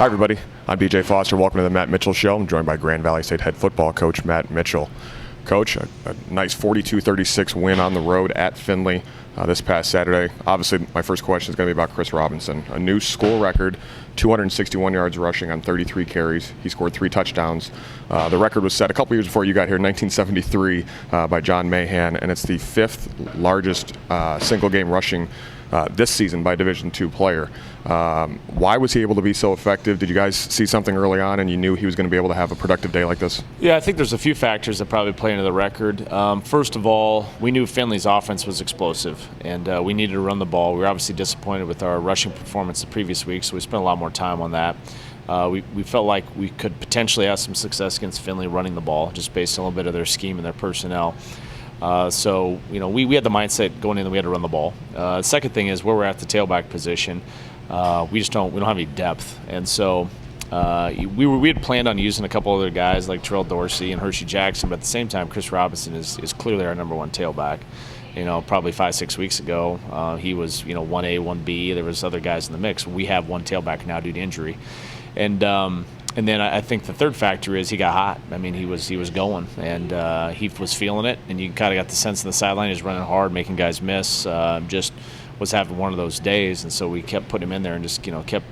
Hi, everybody. I'm DJ Foster. Welcome to the Matt Mitchell Show. I'm joined by Grand Valley State head football coach Matt Mitchell. Coach, a nice 42-36 win on the road at Findlay this past Saturday. Obviously, my first question is going to be about Chris Robinson. A new school record, 261 yards rushing on 33 carries. He scored 3 touchdowns. The record was set a couple years before you got here in 1973 by John Mahan, and it's the 5th largest single-game rushing this season by Division II player. Why was he able to be so effective? Did you guys see something early on and you knew he was going to be able to have a productive day like this? Yeah, I think there's a few factors that probably play into the record. First of all, we knew Findlay's offense was explosive, and we needed to run the ball. We were obviously disappointed with our rushing performance the previous week, so we spent a lot more time on that. We felt like we could potentially have some success against Findlay running the ball, just based on a little bit of their scheme and their personnel. So, we had the mindset going in that we had to run the ball. The second thing is where we're at the tailback position. We don't have any depth, and so we had planned on using a couple other guys like Terrell Dorsey and Hershey Jackson, but at the same time, Chris Robinson is clearly our number one tailback. Probably 5-6 weeks ago, he was 1A, 1B. There was other guys in the mix. We have one tailback now due to injury, and then I think the third factor is he got hot. I mean, he was going, and he was feeling it, and you kind of got the sense on the sideline he was running hard, making guys miss. Just was having one of those days, and so we kept putting him in there and just kept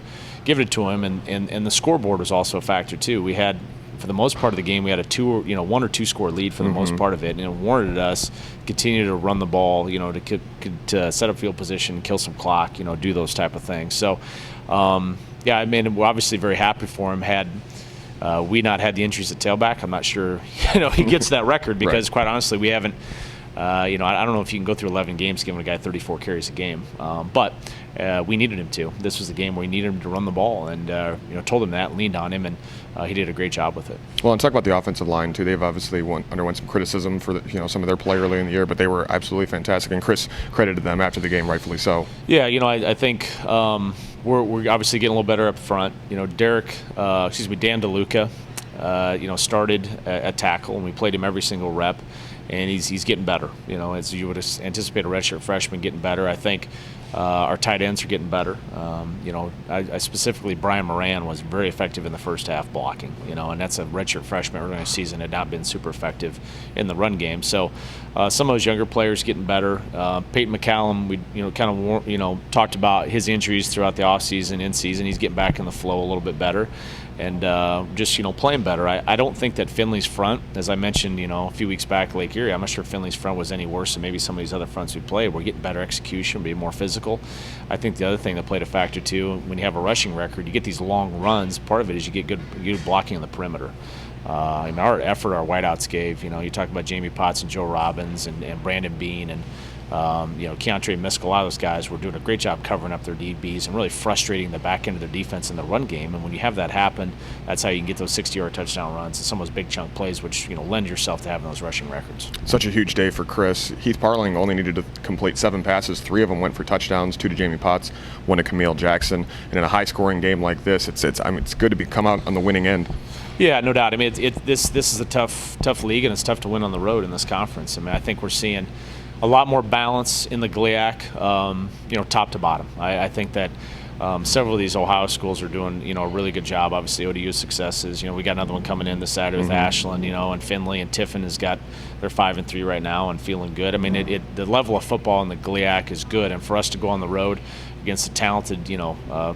giving it to him. And the scoreboard was also a factor too. We had, for the most part of the game, we had a 1 or 2 score lead for the most part of it, and it warranted us to continue to run the ball, to set up field position, kill some clock, do those type of things. So. Yeah, I mean, we're obviously very happy for him. Had we not had the injuries at tailback, I'm not sure, he gets that record because, right. Quite honestly, we haven't, I don't know if you can go through 11 games giving a guy 34 carries a game. But we needed him to. This was a game where we needed him to run the ball, and, told him that, leaned on him, and he did a great job with it. Well, and talk about the offensive line, too. They've obviously underwent some criticism for some of their play early in the year, but they were absolutely fantastic, and Chris credited them after the game, rightfully so. Yeah, I think we're obviously getting a little better up front. Dan DeLuca, started at tackle, and we played him every single rep, and he's getting better. As you would anticipate, a redshirt freshman getting better. I think our tight ends are getting better. I specifically, Brian Moran was very effective in the first half blocking, and that's a redshirt freshman early in the season, had not been super effective in the run game. So some of those younger players getting better. Peyton McCallum, we talked about his injuries throughout the offseason, in season. He's getting back in the flow a little bit better. And just playing better. I don't think that Findlay's front, as I mentioned, a few weeks back, Lake Erie, I'm not sure Findlay's front was any worse than maybe some of these other fronts we played. We're getting better execution, being more physical. I think the other thing that played a factor too, when you have a rushing record, you get these long runs. Part of it is you get good blocking on the perimeter. Our effort, our wideouts gave. You talk about Jamie Potts and Joe Robbins and Brandon Bean and. Keontre Miskell, a lot of those guys were doing a great job covering up their DBs and really frustrating the back end of their defense in the run game. And when you have that happen, that's how you can get those 60-yard touchdown runs and some of those big chunk plays, which lend yourself to having those rushing records. Such a huge day for Chris. Heath Parling only needed to complete 7 passes. 3 of them went for touchdowns, 2 to Jamie Potts, 1 to Camille Jackson. And in a high-scoring game like this, it's good to come out on the winning end. Yeah, no doubt. I mean, this is a tough league, and it's tough to win on the road in this conference. I mean, I think we're seeing a lot more balance in the GLIAC, top to bottom. I think that several of these Ohio schools are doing, a really good job. Obviously, ODU's successes. We got another one coming in this Saturday with Ashland, and Findlay, and Tiffin has got, they're 5-3 right now and feeling good. I mean, the level of football in the GLIAC is good, and for us to go on the road against a talented,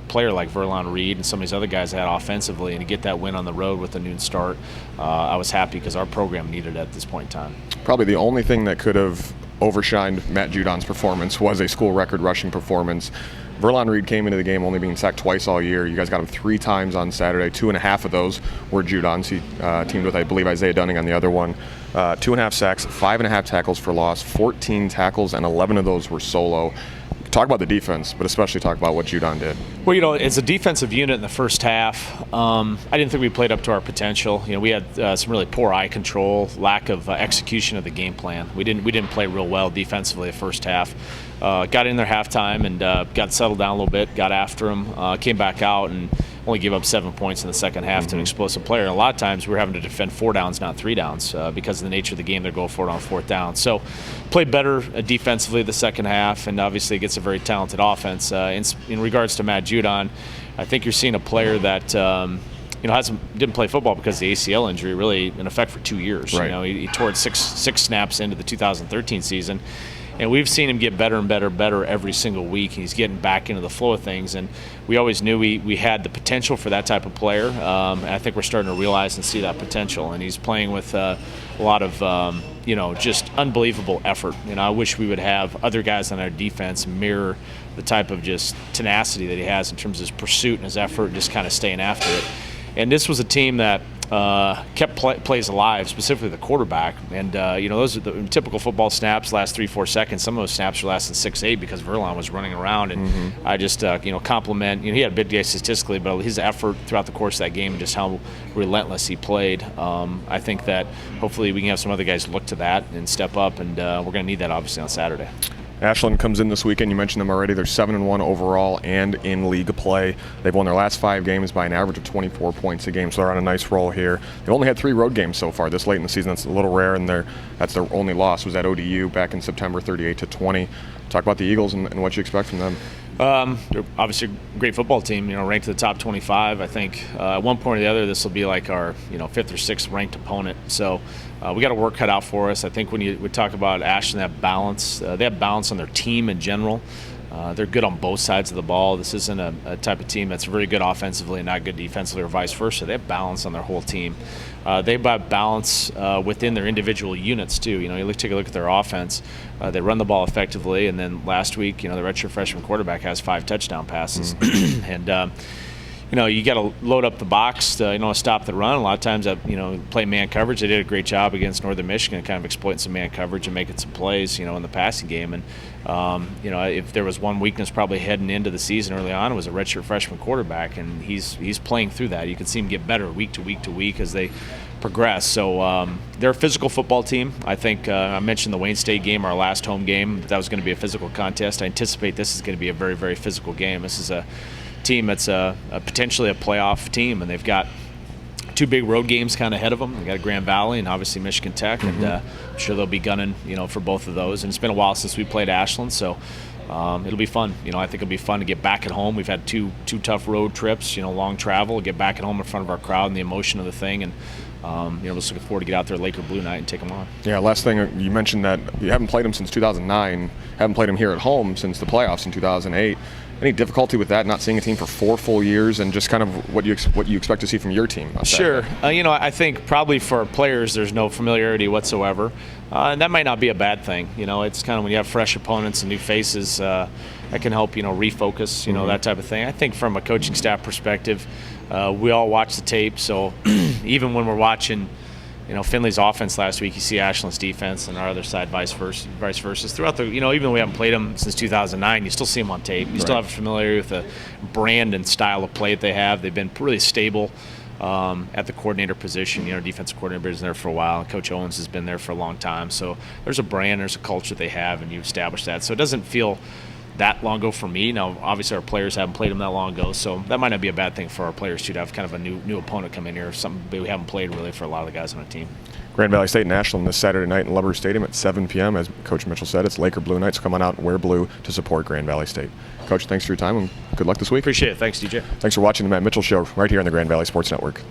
player like Verlon Reed and some of these other guys that had offensively, and to get that win on the road with a noon start, I was happy because our program needed it at this point in time. Probably the only thing that could have overshined Matt Judon's performance was a school record rushing performance. Verlon Reed came into the game only being sacked twice all year. You guys got him 3 times on Saturday. 2.5 of those were Judon's. He teamed with, I believe, Isaiah Dunning on the other one. 2.5 sacks, 5.5 tackles for loss, 14 tackles, and 11 of those were solo. Talk about the defense, but especially talk about what Judon did. Well, as a defensive unit in the first half, I didn't think we played up to our potential. We had some really poor eye control, lack of execution of the game plan. We didn't play real well defensively the first half. Got in there halftime and got settled down a little bit, got after them, came back out and only gave up 7 points in the second half to an explosive player. And a lot of times we were having to defend 4 downs, not 3 downs, because of the nature of the game. They're going for it on 4th down. So played better defensively the second half, and obviously against a very talented offense. In regards to Matt Judon, I think you're seeing a player that didn't play football because of the ACL injury, really in effect for 2 years. Right. He tore it six snaps into the 2013 season. And we've seen him get better and better every single week. He's getting back into the flow of things, and we always knew we had the potential for that type of player. And I think we're starting to realize and see that potential. And he's playing with a lot of just unbelievable effort. I wish we would have other guys on our defense mirror the type of just tenacity that he has in terms of his pursuit and his effort, and just kind of staying after it. And this was a team that kept plays alive, specifically the quarterback. And, those are the typical football snaps, last 3-4 seconds. Some of those snaps were lasting 6-8 because Verlon was running around. And I just, compliment, he had a big day statistically, but his effort throughout the course of that game and just how relentless he played. I think that hopefully we can have some other guys look to that and step up, and we're going to need that obviously on Saturday. Ashland comes in this weekend. You mentioned them already. They're 7-1 overall and in league play. They've won their last 5 games by an average of 24 points a game, so they're on a nice roll here. They've only had 3 road games so far this late in the season. That's a little rare, and that's their only loss was at ODU back in September, 38-20. Talk about the Eagles and what you expect from them. They're obviously a great football team, ranked in the top 25. I think at one point or the other, this will be like our 5th or 6th ranked opponent. So we got a work cut out for us. I think when we talk about Ashland, they have balance on their team in general. They're good on both sides of the ball. This isn't a type of team that's very good offensively and not good defensively, or vice versa. They have balance on their whole team. They have balance within their individual units too. Take a look at their offense. They run the ball effectively, and then last week, the redshirt freshman quarterback has 5 touchdown passes, and you got to load up the box to stop the run. A lot of times, play man coverage. They did a great job against Northern Michigan, kind of exploiting some man coverage and making some plays, in the passing game. And if there was one weakness probably heading into the season early on, it was a redshirt freshman quarterback, and he's playing through that. You can see him get better week to week to week as they progress. So they're a physical football team. I think I mentioned the Wayne State game, our last home game, that was going to be a physical contest. I anticipate this is going to be a very, very physical game. This is a team that's potentially a playoff team, and they've got 2 big road games kind of ahead of them. They got Grand Valley and obviously Michigan Tech, and I'm sure they'll be gunning, for both of those. And it's been a while since we played Ashland, so it'll be fun. I think it'll be fun to get back at home. We've had two tough road trips, long travel, get back at home in front of our crowd and the emotion of the thing, and just looking forward to get out there Laker Blue Night and take them on. Yeah, last thing, you mentioned that you haven't played them since 2009, haven't played them here at home since the playoffs in 2008. Any difficulty with that, not seeing a team for 4 full years, and just kind of what you expect to see from your team? Sure. I think probably for our players there's no familiarity whatsoever, and that might not be a bad thing. It's kind of when you have fresh opponents and new faces, that can help refocus, that type of thing. I think from a coaching staff perspective, we all watch the tape, so even when we're watching Findlay's offense last week, you see Ashland's defense, and our other side vice versa. Throughout the, even though we haven't played them since 2009, you still see them on tape. You still have familiarity with the brand and style of play that they have. They've been really stable at the coordinator position. Defensive coordinator has been there for a while, and Coach Owens has been there for a long time. So there's a brand, there's a culture they have, and you establish that. So it doesn't feel that long ago for me. Now, obviously, our players haven't played them that long ago, so that might not be a bad thing for our players too, to have kind of a new opponent come in here, something we haven't played really for a lot of the guys on the team. Grand Valley State and Ashland this Saturday night in Lubber Stadium at 7 p.m. As Coach Mitchell said, it's Laker Blue Nights. Come on out and wear blue to support Grand Valley State. Coach, thanks for your time, and good luck this week. Appreciate it. Thanks, DJ. Thanks for watching the Matt Mitchell Show right here on the Grand Valley Sports Network.